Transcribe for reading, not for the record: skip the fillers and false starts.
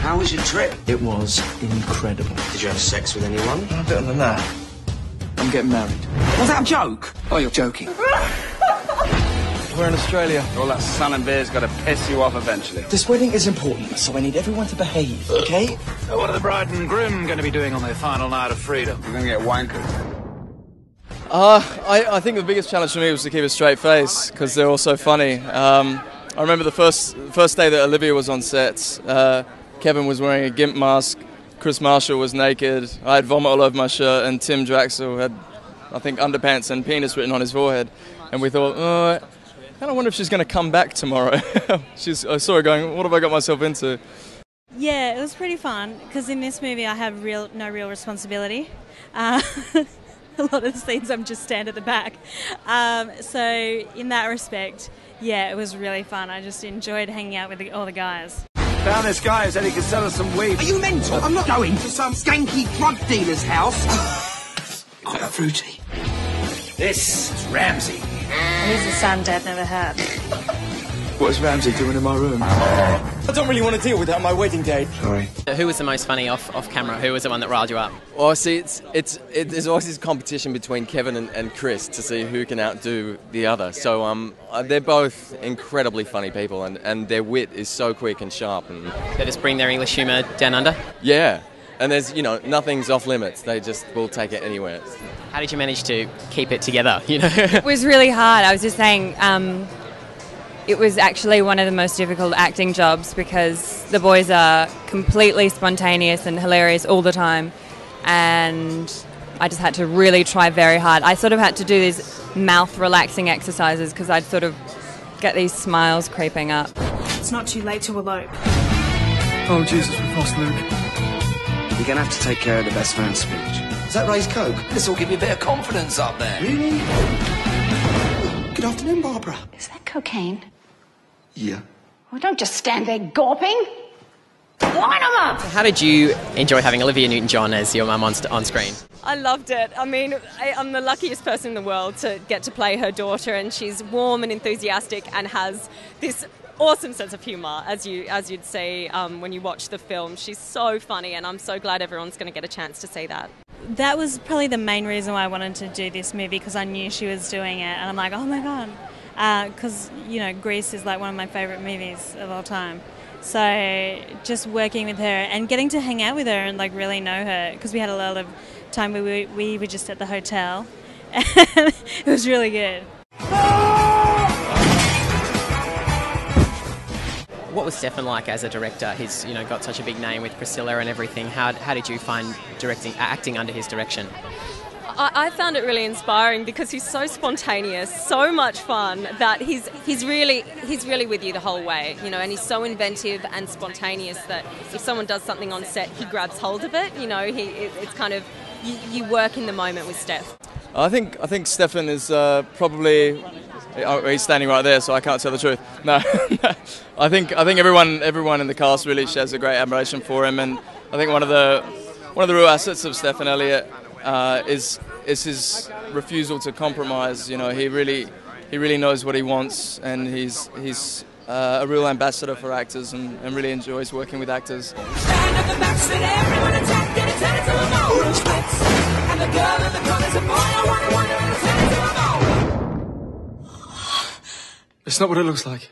How was your trip? It was incredible. Did you have sex with anyone? A bit than that. I'm getting married. Was that a joke? Oh, you're joking. We're in Australia. All that sun and beer's got to piss you off eventually. This wedding is important, so I need everyone to behave, okay? So what are the bride and groom going to be doing on their final night of freedom? You're going to get wankered. I think the biggest challenge for me was to keep a straight face, because they're all so funny. I remember the first day that Olivia was on set, Kevin was wearing a GIMP mask, Chris Marshall was naked, I had vomit all over my shirt, and Tim Draxel had, I think, underpants and penis written on his forehead. And we thought, I kind of wonder if she's going to come back tomorrow. I saw her going, what have I got myself into? Yeah, it was pretty fun, because in this movie I have no real responsibility. A lot of the scenes I'm just stand at the back. So in that respect, yeah, it was really fun. I just enjoyed hanging out with all the guys. Found this guy who said he could sell us some weed. Are you mental? I'm not going to some skanky drug dealer's house. Quite fruity. This is Ramsey. He's a son Dad never had. What is Ramsey doing in my room? I don't really want to deal with that on my wedding day. Sorry. Who was the most funny off camera? Who was the one that riled you up? Well, see, there's always this competition between Kevin and Chris to see who can outdo the other. So they're both incredibly funny people, and their wit is so quick and sharp. And They just bring their English humour down under? yeah, and there's, nothing's off limits. They just will take it anywhere. How did you manage to keep it together? It was really hard. I was just saying, it was actually one of the most difficult acting jobs, because the boys are completely spontaneous and hilarious all the time, and I just had to really try very hard. I sort of had to do these mouth relaxing exercises because I'd sort of get these smiles creeping up. It's not too late to elope. Oh, Jesus, we've lost Luke. You're going to have to take care of the best man speech. Is that Ray's Coke? This will give you a bit of confidence up there. Really? Good afternoon, Barbara. Is that cocaine? Yeah. Well, don't just stand there gawping. Line them up! How did you enjoy having Olivia Newton-John as your mum on screen? I loved it. I mean, I'm the luckiest person in the world to get to play her daughter, and she's warm and enthusiastic and has this awesome sense of humour, as you'd see when you watch the film. She's so funny, and I'm so glad everyone's going to get a chance to see that. That was probably the main reason why I wanted to do this movie, because I knew she was doing it, and I'm like, oh my God. Because, Grease is like one of my favourite movies of all time. So just working with her and getting to hang out with her and like really know her, because we had a lot of time where we were just at the hotel. It was really good. What was Stefan like as a director? He's got such a big name with Priscilla and everything. How did you find acting under his direction? I found it really inspiring, because he's so spontaneous, so much fun, that he's really with you the whole way, and he's so inventive and spontaneous that if someone does something on set, he grabs hold of it. It's kind of you work in the moment with Steph. I think Stefan is probably. Oh, he's standing right there, so I can't tell the truth. No, I think everyone in the cast really shares a great admiration for him, and I think one of the real assets of Stefan Elliott is his refusal to compromise. He really knows what he wants, and he's a real ambassador for actors, and really enjoys working with actors. Stand at the back, sit everyone attack, get it, turn it to a motor splits. And the girl in the corner's a boy, I wonder, and turn it to a motor. It's not what it looks like.